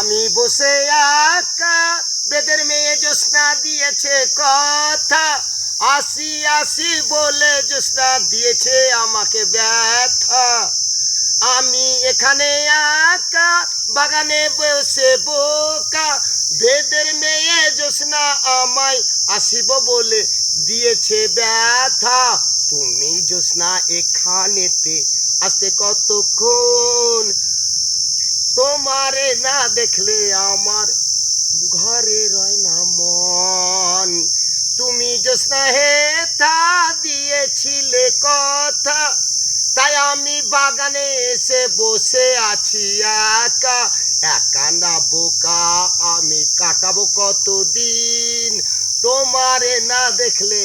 আমি বসে একা, বেদের মেয়ে জ্যোৎস্না দিয়েছে কথা, আসি আসি বলে জ্যোৎস্না দিয়েছে আমাকে ব্যথা। আমি এখানে একা, বাগানে বসে বোকা, বেদের মেয়ে জ্যোৎস্না আমায় আসিব বলে দিয়েছে ব্যথা। তুমি জ্যোৎস্না এখানেতে আসতে কতক্ষণ, তোমারে না দেখলে আমার ঘরে রয় না মন। তুমি জ্যোৎস্না হেথা দিয়েছিলে কথা, তাই আমি বাগানে এসে বসে আছি একা। একা না বোকা আমি কাটাবো কতদিন, তোমারে না দেখলে